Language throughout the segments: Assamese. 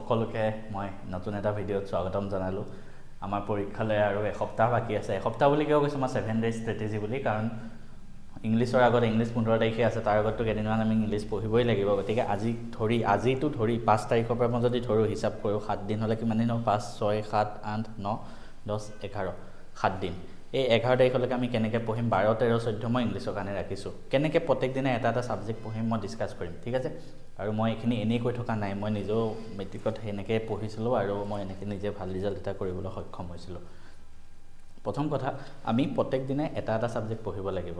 সকলোকে মই নতুন এটা ভিডিঅ'ত স্বাগতম জনালো আমাৰ পৰীক্ষালৈ আৰু এসপ্তাহ বাকি আছে এসপ্তাহ বুলি কিয় কৈছো মই 7 ডেজ ষ্ট্ৰেটেজি বুলি কাৰণ ইংলিছৰ আগত ইংলিছ 15 তাৰিখে আছে তাৰ আগতটো কেদিনমান আমি ইংলিছ পঢ়িবই লাগিব গতিকে আজিটো ধৰি 5 তাৰিখৰ পৰা মই যদি ধৰো হিচাপ কৰো 7 দিন হলে কিমান দিন 5 6 7 8 9 10 11 7 দিন এই 11 তাৰিখলৈকে আমি কেনেকৈ পঢ়িম 12 13 14 মই ইংলিছৰ কাৰণে ৰাখিছো কেনেকৈ প্ৰত্যেক দিনে এটা সাবজেক্ট পঢ়িম মই ডিসকাস কৰিম ঠিক আছে আৰু মই এখিনি এনেই কৈ থকা নাই মই নিজেও মেট্ৰিকত হেনেকৈ পঢ়িছিলো আৰু মই এনেকৈ নিজে ভাল ৰিজাল্ট এটা কৰিবলৈ সক্ষম হৈছিলো প্ৰথম কথা আমি প্ৰত্যেক দিনে এটা সাবজেক্ট পঢ়িব লাগিব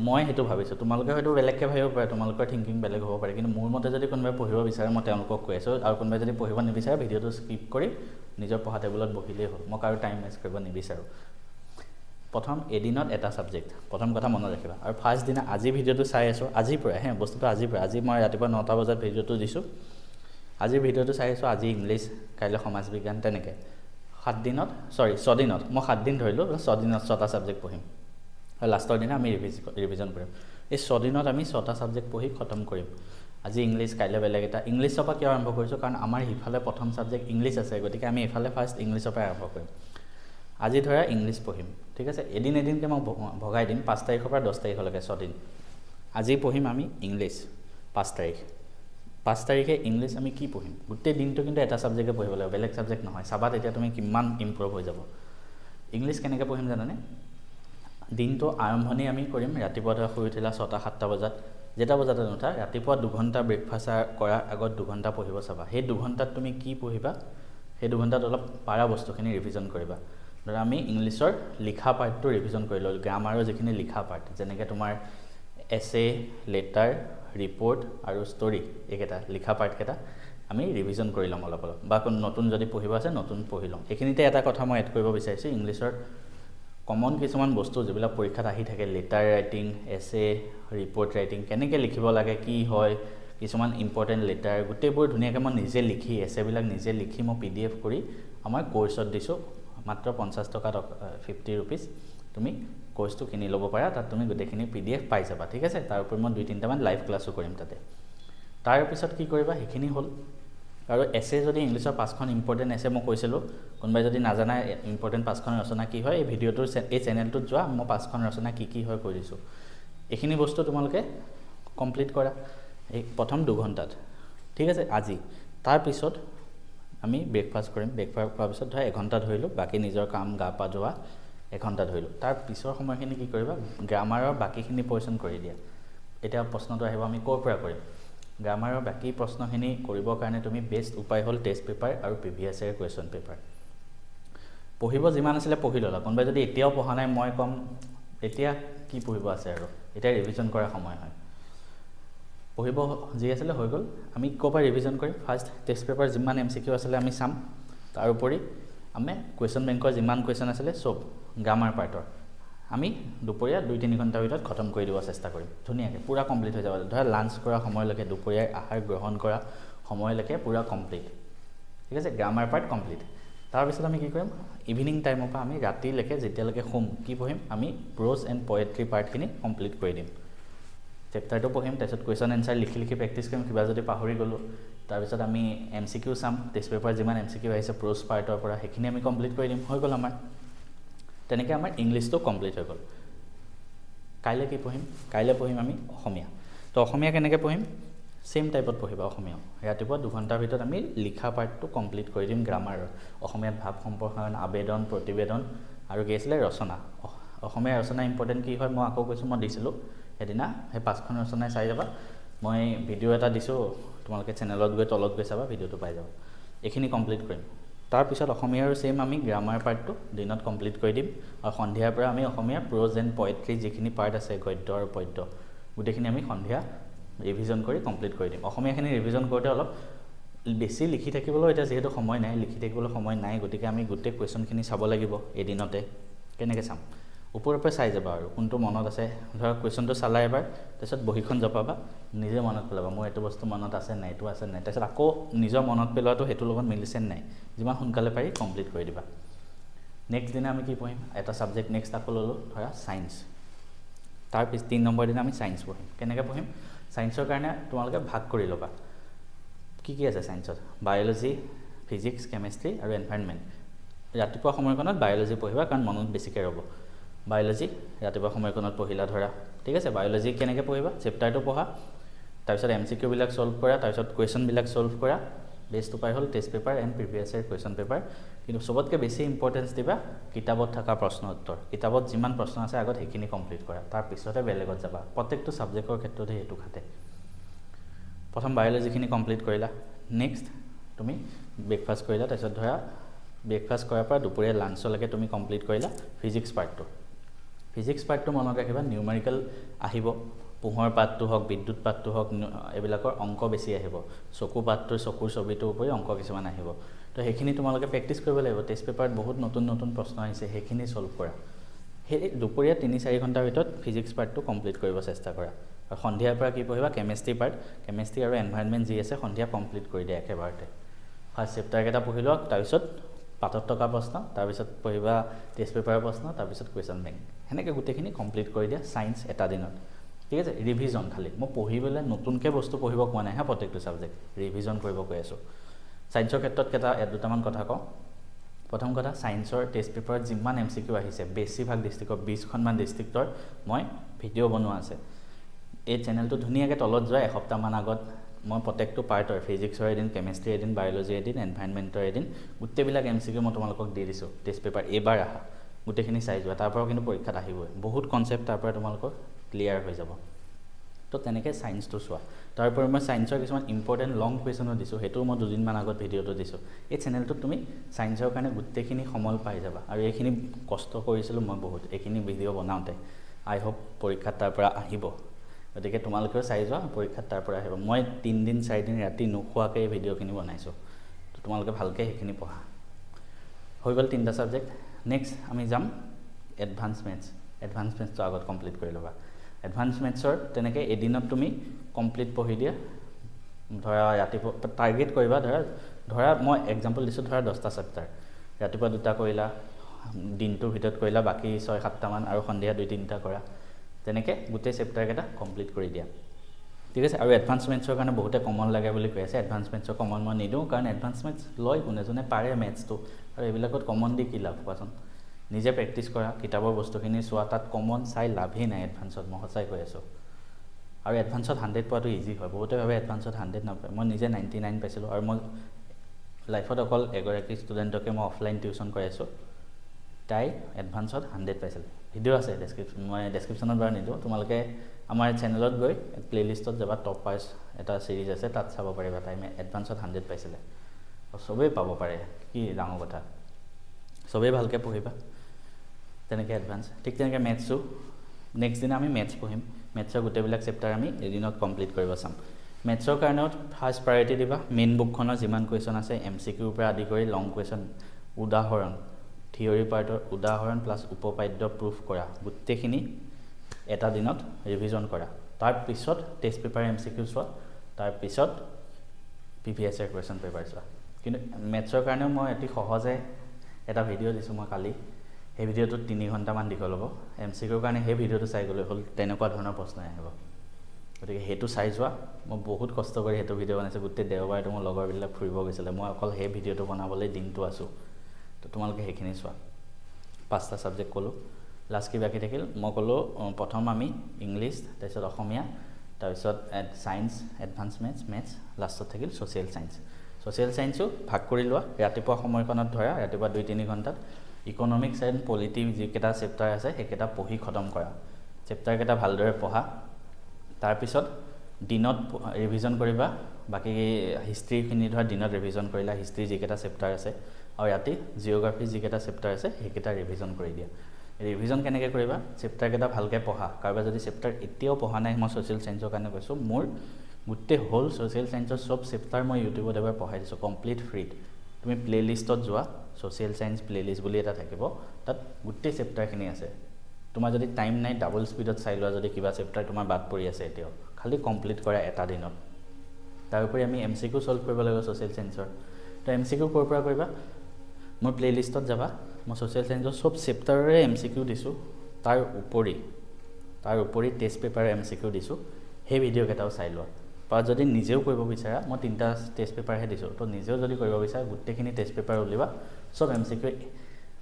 মই হেতু ভাবিছো তোমালোকে হয়তো বেলেগকৈ ভাবিব পাৰে তোমালোকৰ থিংকিং বেলেগ হ'ব পাৰে কিন্তু মোৰ মতে যদি কোনোবাই পঢ়িব বিচাৰে মই তেওঁলোকক কৈ আছো আৰু কোনোবাই যদি পঢ়িব নিবিচাৰে ভিডিঅটো স্কিপ কৰি নিজৰ পঢ়া টেবুলত বহিলেই হ'ল মই কাৰো টাইম ওয়েষ্ট কৰিব নিবিচাৰো প্ৰথম এদিনত এটা সাবজেক্ট প্ৰথম কথা মনত ৰাখিবা আৰু ফাৰ্স্ট দিনা আজি ভিডিঅটো চাই আছো আজি পৰা হে বস্তুটো আজি পৰা আজি মই ৰাতিপুৱা 9টা বজাত ভিডিঅটো দিছো আজি ভিডিঅটো চাই আছো আজি ইংলিছ কাইলৈ সমাজ বিজ্ঞান তেনেকৈ 7 দিনত সৰি 6 দিনত মই 7 দিন ধৰিলো 6 দিনত 6টা সাবজেক্ট পঢ়িম আৰু লাষ্টৰ দিনা আমি ৰিভিজন কৰিম এই 6 দিনত আমি 6টা সাবজেক্ট পঢ়ি খতম কৰিম আজি ইংলিছ কাইলৈ বেলেগ এটা ইংলিছৰ পৰা কি আৰম্ভ কৰিছো কাৰণ আমাৰ হিফালে প্ৰথম সাবজেক্ট ইংলিছ আছে গতিকে আমি এফালে ফাৰ্স্ট ইংলিছৰ পৰা আৰম্ভ কৰিম আজি ধৰা ইংলিছ পঢ়িম ঠিক আছে এদিনকে মই ভগাই দিম 5 তাৰিখৰ পৰা 10 তাৰিখলৈকে 6 দিন আজি পঢ়িম আমি ইংলিছ 5 তাৰিখে ইংলিছ আমি কি পঢ়িম গোটেই দিনটো কিন্তু এটা সাবজেক্টে পঢ়িব লাগিব বেলেগ সাবজেক্ট নহয় সাবাত এতিয়া তুমি কিমান ইমপ্ৰুভ হৈ যাব ইংলিছ কেনেকৈ পঢ়িম জানানে দিনটো আৰম্ভণি আমি কৰিম ৰাতিপুৱা ধৰা শুই উঠিলা 6টা 7টা বজাত যেটা বজাতে নুঠা ৰাতিপুৱা 2 ঘণ্টা ব্ৰেকফাষ্ট কৰাৰ আগত 2 ঘণ্টা পঢ়িব চাবা সেই 2 ঘণ্টাত তুমি কি পঢ়িবা সেই 2 ঘণ্টাত অলপ পাৰা বস্তুখিনি ৰিভিজন কৰিবা ধৰা আমি ইংলিছৰ লিখা পাৰ্টটো ৰিভিজন কৰি লল গ্ৰামাৰৰ যিখিনি লিখা পাৰ্ট যেনেকৈ তোমাৰ এছে লেটাৰ ৰিপোৰ্ট আৰু ষ্টৰী এইকেইটা লিখা পাৰ্ট কেইটা আমি ৰিভিজন কৰি লম অলপ বা কোন নতুন যদি পঢ়িব আছে নতুন পঢ়ি লম এখিনিতে এটা কথা মই এড কৰিব বিচাৰিছো ইংলিছৰ কমন কিছুমান বস্তু যেবিলাক পৰীক্ষাত আহি থাকে লেটাৰ ৰাইটিং এছে ৰিপোৰ্ট ৰাইটিং কেনেকৈ লিখিব লাগে কি হয় কিছুমান ইম্পৰ্টেন্ট লেটাৰ গোটেইবোৰ ধুনীয়াকৈ মই নিজে লিখি এছেবিলাক নিজে লিখি মই পিডিএফ কৰি আমাৰ কোৰ্সত দিছো মাত্ৰ 50 টকা 50 रुपीस তুমি কোৰ্সটো কিনি লব পাৰা তাত তুমি গোটেইখিনি পিডিএফ পাই যাবা ঠিক আছে তাৰ উপৰি মই 2-3টা মান লাইভ ক্লাসও কৰিম তাতে তাৰ পিছত কি কৰিবা হেখিনি হল আৰু এছে যদি ইংলিছৰ 5খন ইম্পৰ্টেন্ট এছে মই কৈছিলো কোনবাই যদি নাজানা ইম্পৰ্টেন্ট 5খন ৰচনা কি হয় এই ভিডিওটোৰ এই চেনেলটোত যোৱা মই 5খন ৰচনা কি হয় কৈ দিছো এখিনি বস্তু তোমালোকে কমপ্লিট কৰা এই প্ৰথম 2 ঘণ্টাত ঠিক আছে আজি তাৰ পিছত আমি ব্ৰেকফাষ্ট কৰিম ব্ৰেকফাষ্ট কৰাৰ পিছত ধৰা 1 ঘণ্টা ধৰিলো বাকি নিজৰ কাম গা পা ধোৱা 1 ঘণ্টা ধৰিলো তাৰ পিছৰ সময়খিনি কি কৰিবা গ্ৰামাৰৰ বাকিখিনি পৰ্যন কৰি দিয়া এটা প্ৰশ্নটো আহিব আমি কোৰ পৰা কৰিম গ্ৰামাৰৰ বাকি প্ৰশ্নখিনি কৰিবৰ কাৰণে তুমি বেষ্ট উপায় হল টেষ্ট পেপাৰ আৰু প্ৰিভিয়াছ ইয়াৰ কোৱেশ্চন পেপাৰ পঢ়িব যিমান আছিল পঢ়ি ললা কোনবাই যদি এতিয়াও পঢ়া নাই মই কম এতিয়া কি পঢ়িব আছে আৰু এটা ৰিভিজন কৰা সময় হয় পঢ়িব যি আছিল হৈ গল আমি কোপা ৰিভিজন কৰিম ফাৰ্স্ট টেষ্ট পেপাৰ যিমান এমসিকিউ আছিল আমি চাম তাৰ উপৰি আমি কোৱেশ্চন বেংকৰ যিমান কোৱেশ্চন আছিল সব গ্ৰামাৰ পাৰ্টৰ আমি দুপৰীয়া 2-3 ঘণ্টাৰ ভিতৰত খতম কৰি দিব চেষ্টা কৰিম ধুনীয়াকৈ পুৰা কমপ্লিট হৈ যাব ধৰা লাঞ্চ কৰা সময়লৈকে দুপৰীয়াৰ আহাৰ গ্ৰহণ কৰা সময়লৈকে পুৰা কমপ্লিট ঠিক আছে গ্ৰামাৰ পাৰ্ট কমপ্লিট তাৰ পিছত আমি কি কৰিম ইভিনিং টাইমৰ পৰা আমি ৰাতিলৈকে যেতিয়ালৈকে হোম কি পঢ়িম আমি প্ৰোজ এণ্ড পোয়েট্ৰি পাৰ্টখিনি কমপ্লিট কৰি দিম চেপ্টাৰটো পঢ়িম তাৰপিছত কোৱেশ্চন এনসাৰ লিখি প্ৰেক্টিছ কৰিম কিবা যদি পাহৰি গলো তাৰপিছত আমি এমসিকিউ চাম টেষ্ট পেপাৰ যিমান এমসিকিউ আহিছে প্ৰোজ পাৰ্টৰ পৰা হেখিনি আমি কমপ্লিট কৰি দিম হৈ গল আমাৰ তেনেকৈ আমাৰ ইংলিছটো কমপ্লিট হৈ গল কাইলৈ কি পঢ়িম কাইলৈ পঢ়িম আমি অসমীয়া তো অসমীয়া কেনেকৈ পঢ়িম সেম টাইপত পঢ়িবা অসমীয়া ৰাতিপুৱা 2 ঘণ্টাৰ ভিতৰত আমি লিখা পাৰ্টটো কমপ্লিট কৰি দিম গ্ৰামাৰৰ অসমীয়াত ভাব সম্প্ৰসাৰণ আবেদন প্ৰতিবেদন আৰু কি আছিল ৰচনা অসমীয়া ৰচনা ইম্পৰ্টেন্ট কি হয় মই আকৌ কৈছো মই দিছিলো এদিনা সেই 5খন ৰচনা চাই যাবা মই ভিডিও এটা দিছো তোমালোকে চেনেলত গৈ তলত গৈ চাবা ভিডিওটো পাই যাবা এখিনি কমপ্লিট কৰিম তাৰ পিছত অসমীয়াৰ সেম আমি গ্ৰামাৰ পাৰ্টটো দিনত কমপ্লিট কৰি দিম আৰু সন্ধিয়াৰ পৰা আমি অসমীয়া প্ৰোজ এণ্ড পোয়েট্ৰি যিখিনি পাৰ্ট আছে গদ্য আৰু পদ্য গোটেইখিনি আমি সন্ধিয়া ৰিভিজন কৰি কমপ্লিট কৰি দিম অসমীয়াখিনি ৰিভিজন কৰোতে অলপ বেছি লিখি থাকিবলৈ এটা যেহেতু সময় নাই লিখি থাকিবলৈ সময় নাই গতিকে আমি গোটেই কোৱেশ্চনখিনি চাব লাগিব এদিনতে কেনেকৈ চাম ওপৰৰ পৰা চাই যাবা আৰু কোনটো মনত আছে ধৰা কোৱেশ্চনটো চালা এবাৰ তাৰপিছত বহিখন জপাবা নিজে মনত পেলাবা মোৰ এটো বস্তু মনত আছে নাই এটো আছে নাই তাৰপিছত আকৌ নিজৰ মনত পেলোৱাটো হেতু লগত মিলিছে নাই যিমান সোনকালে পাৰি কমপ্লিট কৰি দিবা নেক্সট দিনা আমি কি পঢ়িম এটা সাবজেক্ট নেক্সট আকৌ ললো ধৰা সায়েন্স তাৰ পিছ 3 নম্বৰ দিনা আমি সায়েন্স পঢ়িম কেনেকৈ পঢ়িম সায়েন্সৰ কাৰণে তোমালোকে ভাগ কৰি লবা কি আছে সায়েন্সত বায়োলজি ফিজিক্স কেমিষ্ট্ৰি আৰু এনভাইৰনমেণ্ট ৰাতিপুৱা সময়কণত বায়োলজি পঢ়িবা কাৰণ মনত বেছিকৈ ৰ'ব বায়োলজি ৰাতিপুৱা সময়কণত পঢ়িলা ধৰা ঠিক আছে বায়োলজি কেনেকৈ পঢ়িবা চেপ্টাৰটো পঢ়া তাৰপিছত MCQ বিলাক সলভ কৰা তাৰপিছত কুৱেশ্যন বিলাক সলভ কৰা বেষ্ট উপায় হ'ল test paper and previous year question paper কিন্তু সবতকৈ বেছি ইম্পৰ্টেঞ্চ দিবা কিতাপত থকা প্ৰশ্ন উত্তৰ কিতাপত যিমান প্ৰশ্ন আছে আগত সেইখিনি কমপ্লিট কৰা তাৰ পিছতে বেলেগত যাবা প্ৰত্যেকটো সাবজেক্টৰ ক্ষেত্ৰতে হেতু খাতে প্ৰথম বায়োলজিখিনি কমপ্লিট কৰিলা নেক্সট তুমি ব্ৰেকফাষ্ট কৰিলা তাৰপিছত ধৰা ব্ৰেকফাষ্ট কৰাৰ পৰা দুপৰীয়া লাঞ্চলৈকে তুমি কমপ্লিট কৰিলা ফিজিক্স পাৰ্টটো মনত ৰাখিবা নিউমেৰিকেল আহিব পোহৰ পাতটো হওক বিদ্যুৎ পাতটো হওক এইবিলাকৰ অংক বেছি আহিব চকু পাতটোৰ চকুৰ ছবিটোৰ উপৰি অংক কিছুমান আহিব তো সেইখিনি তোমালোকে প্ৰেক্টিছ কৰিব লাগিব টেষ্ট পেপাৰত বহুত নতুন প্ৰশ্ন আহিছে সেইখিনি সলভ কৰা সেই দুপৰীয়া 3-4 ঘণ্টাৰ ভিতৰত ফিজিক্স পাৰ্টটো কমপ্লিট কৰিব চেষ্টা কৰা আৰু সন্ধিয়াৰ পৰা কি পঢ়িবা কেমিষ্ট্ৰি আৰু এনভাইৰনমেণ্ট যি আছে সন্ধিয়া কমপ্লিট কৰি দিয়া একেবাৰতে ফাৰ্ষ্ট চেপ্টাৰ কেইটা পঢ়ি লোৱা তাৰপিছত পাতত থকা প্ৰশ্ন তাৰপিছত পঢ়িবা টেষ্ট পেপাৰৰ প্ৰশ্ন তাৰপিছত কুৱেশ্যন বেংক সেনেকৈ গোটেইখিনি কমপ্লিট কৰি দিয়া সায়েন্স এটা দিনত ঠিক আছে ৰিভিজন খালি মই পঢ়িবলৈ নতুনকৈ বস্তু পঢ়িব কোৱা নাই প্ৰত্যেকটো সাবজেক্ট ৰিভিজন কৰিব কৈ আছোঁ সায়েন্সৰ ক্ষেত্ৰত দুটামান কথা কওঁ প্ৰথম কথা সায়েন্সৰ টেষ্ট পেপাৰত যিমান MCQ আহিছে বেছিভাগ ডিষ্ট্ৰিক্টৰ 20খনমান ডিষ্ট্ৰিক্টৰ মই ভিডিঅ' বনোৱা আছে এই চেনেলটো ধুনীয়াকৈ তলত যোৱা এসপ্তাহমান আগত মই প্ৰত্যেকটো পাৰ্টৰ ফিজিক্সৰ এদিন কেমিষ্ট্ৰি এদিন বায়োলজি এদিন এনভাইৰনমেণ্টৰ এদিন গোটেইবিলাক MCQ মই তোমালোকক দি দিছোঁ টেষ্ট পেপাৰ এইবাৰ আহা গোটেইখিনি চাই যোৱা তাৰ পৰাও কিন্তু পৰীক্ষাত আহিবই বহুত কনচেপ্ট তাৰ পৰা তোমালোকৰ ক্লিয়াৰ হৈ যাব তো তেনেকৈ সায়েন্সটো চোৱা তাৰোপৰি মই সায়েন্সৰ কিছুমান ইম্পৰ্টেণ্ট লং কুৱেশ্যনো দিছোঁ সেইটোও মই দুদিনমান আগত ভিডিঅ'টো দিছোঁ এই চেনেলটোত তুমি সায়েন্সৰ কাৰণে গোটেইখিনি সমল পাই যাবা আৰু এইখিনি কষ্ট কৰিছিলোঁ মই বহুত এইখিনি ভিডিঅ' বনাওঁতে আই হোপ পৰীক্ষাত তাৰ পৰা আহিব গতিকে তোমালোকেও চাই যোৱা পৰীক্ষাত তাৰ পৰা আহিব মই 3 দিন 4 দিন ৰাতি নোখোৱাকৈ এই ভিডিঅ'খিনি বনাইছোঁ তো তোমালোকে ভালকৈ সেইখিনি পঢ়া হৈ গ'ল 3টা ছাবজেক্ট নেক্সট আমি যাম এডভান্স মেথছটো আগত কমপ্লিট কৰি ল'বা এডভান্স মেথছৰ তেনেকৈ এদিনত তুমি কমপ্লিট পঢ়ি দিয়া ধৰা ৰাতিপুৱা টাৰ্গেট কৰিবা ধৰা মই এক্সাম্পল দিছোঁ ধৰা 10টা চেপ্টাৰ ৰাতিপুৱা 2টা কৰিলা দিনটোৰ ভিতৰত কৰিলা বাকী 6-7টামান আৰু সন্ধিয়া 2-3টা কৰা তেনেকৈ গোটেই চেপ্টাৰকেইটা কমপ্লিট কৰি দিয়া ঠিক আছে আৰু এডভান্স মেথছৰ কাৰণে বহুতে কমন লাগে বুলি কৈ আছে এডভান্স মেথছৰ কমন মই নিদিওঁ কাৰণ এডভান্স মেথছ লয় কোনে পাৰে মেথছটো আৰু এইবিলাকত কমন দি কি লাভ কোৱাচোন নিজে প্ৰেক্টিছ কৰা কিতাপৰ বস্তুখিনি চোৱা তাত কমন চাই লাভেই নাই এডভান্সত মই সঁচাই কৈ আছোঁ আৰু এডভান্সত 100 পোৱাটো ইজি হয় বহুতে ভাবে এডভান্সত 100 নাপায় মই নিজে 99 পাইছিলোঁ আৰু মই লাইফত অকল এগৰাকী ষ্টুডেণ্টকে মই অফলাইন টিউশ্যন কৰি আছোঁ তাই এডভান্সত 100 পাইছিল ভিডিঅ' আছে মই ডেছক্ৰিপশ্যনত বাৰু নিদিওঁ তোমালোকে আমাৰ চেনেলত গৈ প্লেলিষ্টত যাবা টপাৰ্ছ এটা ছিৰিজ আছে তাত চাব পাৰিবা তাই এডভান্সত 100 পাইছিলে চবেই পাব পাৰে কি ডাঙৰ কথা চবেই ভালকৈ পঢ়িবা তেনেকৈ এডভান্স ঠিক তেনেকৈ মেথছো নেক্সট দিনা আমি মেথছ পঢ়িম মেথছৰ গোটেইবিলাক চেপ্টাৰ আমি এদিনত কমপ্লিট কৰিব চাম মেথছৰ কাৰণেও ফাৰ্ষ্ট প্ৰায়ৰিটি দিবা মেইন বুকখনৰ যিমান কুৱেশ্যন আছে MCQৰ পৰা আদি কৰি লং কুৱেশ্যন উদাহৰণ থিয়ৰী পাৰ্টৰ উদাহৰণ প্লাছ উপপাদ্য প্ৰুফ কৰা গোটেইখিনি এটা দিনত ৰিভিজন কৰা তাৰপিছত টেষ্ট পেপাৰ MCQ চোৱা তাৰপিছত প্ৰিভিয়াছ ইয়েৰ কুৱেশ্যন পেপাৰ চোৱা কিন্তু মেথছৰ কাৰণেও মই অতি সহজে এটা ভিডিঅ' দিছোঁ মই কালি সেই ভিডিঅ'টোত 3 ঘণ্টামান দীঘল হ'ব MCQৰ কাৰণে সেই ভিডিঅ'টো চাই গ'লে হ'ল তেনেকুৱা ধৰণৰ প্ৰশ্ন আহিব গতিকে সেইটো চাই যোৱা মই বহুত কষ্ট কৰি সেইটো ভিডিঅ' বনাইছোঁ গোটেই দেওবাৰটো মোৰ লগৰবিলাক ফুৰিব গৈছিলে মই অকল সেই ভিডিঅ'টো বনাবলৈ দিনটো আছোঁ তো তোমালোকে সেইখিনি চোৱা 5টা ছাবজেক্ট ক'লোঁ লাষ্ট কি বাকী থাকিল মই ক'লোঁ প্ৰথম আমি ইংলিছ তাৰপিছত অসমীয়া তাৰপিছত সায়েন্স এডভান্স মেথছ লাষ্টত থাকিল ছ'চিয়েল চায়েন্সো ভাগ কৰি লোৱা ৰাতিপুৱা সময়কণত ধৰা ৰাতিপুৱা 2-3 ঘণ্টাত ইকনমিক্স এণ্ড পলিটি যিকেইটা চেপ্টাৰ আছে সেইকেইটা পঢ়ি খতম কৰা চেপ্টাৰকেইটা ভালদৰে পঢ়া তাৰপিছত দিনত ৰিভিজন কৰিবা বাকী হিষ্ট্ৰীখিনি ধৰা দিনত ৰিভিজন কৰিলা হিষ্ট্ৰী যিকেইটা চেপ্টাৰ আছে আৰু ৰাতি জিঅ'গ্ৰাফি যিকেইটা চেপ্টাৰ আছে সেইকেইটা ৰিভিজন কৰি দিয়া ৰিভিজন কেনেকৈ কৰিবা চেপ্টাৰকেইটা ভালকৈ পঢ়া কাৰোবাৰ যদি চেপ্টাৰ এতিয়াও পঢ়া নাই মই ছ'চিয়েল চায়েন্সৰ কাৰণে কৈছোঁ মোৰ গোটেই হোল ছ'চিয়েল চায়েন্সৰ চব চেপ্টাৰ মই ইউটিউবত এবাৰ পঢ়াই দিছোঁ কমপ্লিট ফ্ৰীত তুমি প্লেলিষ্টত যোৱা ছ'চিয়েল চায়েন্স প্লেলিষ্ট বুলি এটা থাকিব তাত গোটেই চেপ্টাৰখিনি আছে তোমাৰ যদি টাইম নাই ডাবল স্পীডত চাই লোৱা যদি কিবা চেপ্টাৰ তোমাৰ বাদ পৰি আছে এতিয়াও খালি কমপ্লিট কৰা এটা দিনত তাৰোপৰি আমি MCQ সলভ কৰিব লাগিব ছ'চিয়েল চায়েন্সৰ তো MCQ ক'ৰ পৰা কৰিবা মোৰ প্লেলিষ্টত যাবা মই ছ'চিয়েল চায়েন্সৰ চব চেপ্টাৰৰে MCQ দিছোঁ তাৰ উপৰি টেষ্ট পেপাৰ MCQ দিছোঁ সেই ভিডিঅ'কেইটাও চাই লোৱা বা যদি নিজেও কৰিব বিচাৰা মই 3টা টেষ্ট পেপাৰহে দিছোঁ তো নিজেও যদি কৰিব বিচাৰা গোটেইখিনি টেষ্ট পেপাৰ উলিয়াবা সব MCQ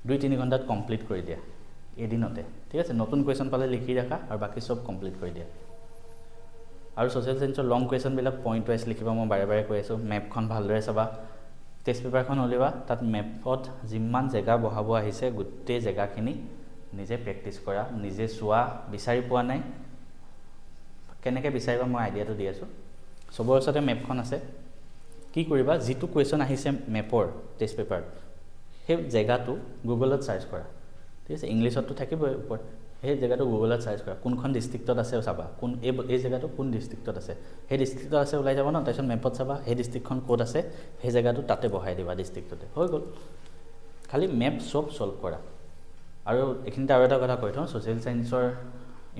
2-3 ঘণ্টাত কমপ্লিট কৰি দিয়া এদিনতে ঠিক আছে নতুন কুৱেশ্যন পালে লিখি ৰাখা আৰু বাকি সব কমপ্লিট কৰি দিয়া আৰু সোশ্যাল সায়েন্সৰ লং কুৱেশ্যন বিলাক পইণ্ট ওয়াইজ লিখিবা মই বাৰে বাৰে কৈ আছোঁ মেপখন ভালদৰে চাবা টেষ্ট পেপাৰখন উলিয়াবা তাত মেপত যিমান জেগা বহাব আহিছে গোটেই জেগাখিনি নিজে প্ৰেক্টিছ কৰা নিজে চোৱা বিচাৰি পোৱা নাই কেনেকৈ বিচাৰিবা মই আইডিয়াটো দি আছোঁ সবৰ ওচৰতে মেপখন আছে কি কৰিবা যিটো কুৱেশ্যন আহিছে মেপৰ টেষ্ট পেপাৰ সেই জেগাটো গুগলত সাৰ্চ কৰা ঠিক আছে ইংলিছতো থাকিবই ওপৰত সেই জেগাটো গুগলত সাৰ্চ কৰা কোনখন ডিস্ট্ৰিক্টত আছে চাবা কোন এই জেগাটো কোন ডিস্ট্ৰিক্টত আছে সেই ডিস্ট্ৰিক্টত আছে ওলাই যাব ন তাৰপিছত মেপত চাবা সেই ডিস্ট্ৰিক্টখন ক'ত আছে সেই জেগাটো তাতে বহাই দিবা ডিস্ট্ৰিক্টতে হৈ গ'ল খালি মেপ সব সলভ কৰা আৰু এইখিনিতে আৰু এটা কথা কৈ থওঁ সোশ্যাল সায়েন্সৰ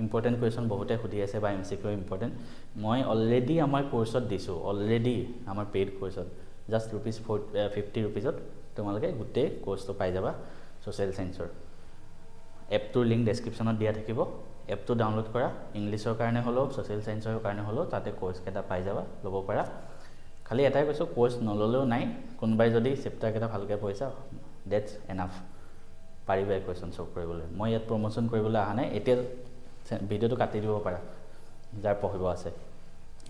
ইম্পৰ্টেণ্ট কুৱেশ্যন বহুতে সুধি আছে বা MCQ ইম্পৰ্টেণ্ট মই অলৰেডি আমাৰ কোৰ্চত দিছোঁ অলৰেডি আমাৰ পেইড কোৰ্চত জাষ্ট ₹50 তোমালোকে গোটেই কোৰ্চটো পাই যাবা সোশ্যাল সায়েন্সৰ এপটোৰ লিংক ডেছক্ৰিপশ্যনত দিয়া থাকিব এপটো ডাউনলোড কৰা ইংলিছৰ কাৰণে হ'লেও সোশ্যাল সায়েন্সৰ কাৰণে হ'লেও তাতে কোৰ্চকেইটা পাই যাবা ল'ব পাৰা খালি এটাই কৈছোঁ কোৰ্চ নল'লেও নাই কোনোবাই যদি চেপ্টাৰকেইটা ভালকৈ পঢ়িছা ডেটছ এনাফ পাৰিবা এই কুৱেশ্যন সলভ কৰিবলৈ মই ইয়াত প্ৰমোশ্যন কৰিবলৈ অহা নাই এতিয়া ভিডিঅ'টো কাটি দিব পাৰা যাৰ পঢ়িব আছে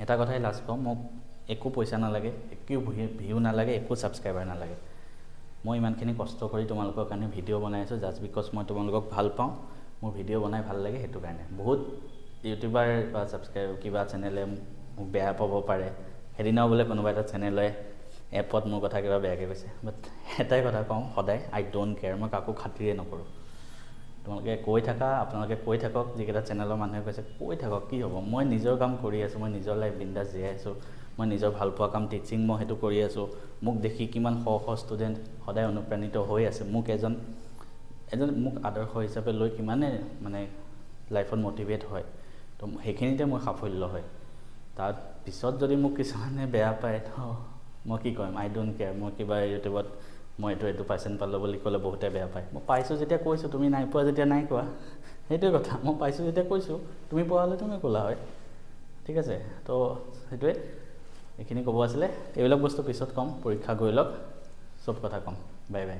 এটা কথাই লাষ্ট কওঁ মোক একো পইচা নালাগে একো ভিউ নালাগে একো ছাবস্ক্ৰাইবাৰ নালাগে মই ইমানখিনি কষ্ট কৰি তোমালোকৰ কাৰণে ভিডিঅ' বনাই আছোঁ জাষ্ট বিকজ মই তোমালোকক ভাল পাওঁ মোৰ ভিডিঅ' বনাই ভাল লাগে সেইটো কাৰণে বহুত ইউটিউবাৰ বা ছাবস্ক্ৰাইব কিবা চেনেলে মোক বেয়া পাব পাৰে সেইদিনাও বোলে কোনোবা এটা চেনেলে এপত মোৰ কথা কিবা বেয়াকৈ কৈছে বাট এটাই কথা কওঁ সদায় আই ডোণ্ট কেয়াৰ মই কাকো খাতিৰে নকৰোঁ তোমালোকে কৈ থাকা আপোনালোকে কৈ থাকক যিকেইটা চেনেলৰ মানুহে কৈছে কৈ থাকক কি হ'ব মই নিজৰ কাম কৰি আছোঁ মই নিজৰ লাইফ বিন্দাছ জীয়াই আছোঁ মই নিজৰ ভাল পোৱা কাম টিচিং মই সেইটো কৰি আছোঁ মোক দেখি কিমান শ ষ্টুডেণ্ট সদায় অনুপ্ৰাণিত হৈ আছে মোক এজন মোক আদৰ্শ হিচাপে লৈ কিমানে মানে লাইফত মটিভেট হয় তো সেইখিনিতে মোৰ সাফল্য হয় তাৰ পিছত যদি মোক কিছুমানে বেয়া পায় তো মই কি কৰিম আই ডোণ্ট কেয়াৰ মই কিবা ইউটিউবত মই এইটো পাৰ্চেণ্ট পালোঁ বুলি ক'লে বহুতে বেয়া পায় মই পাইছোঁ যেতিয়া কৈছোঁ তুমি নাই পোৱা যেতিয়া নাই কোৱা সেইটোৱে কথা মই পাইছোঁ যেতিয়া কৈছোঁ তুমি পোৱা হ'লে তুমি ক'লা হয় ঠিক আছে তো সেইটোৱে এইখিনি ক'ব আছিলে এইবিলাক বস্তু পিছত ক'ম পৰীক্ষা গৈ লওক চব কথা ক'ম বাই বাই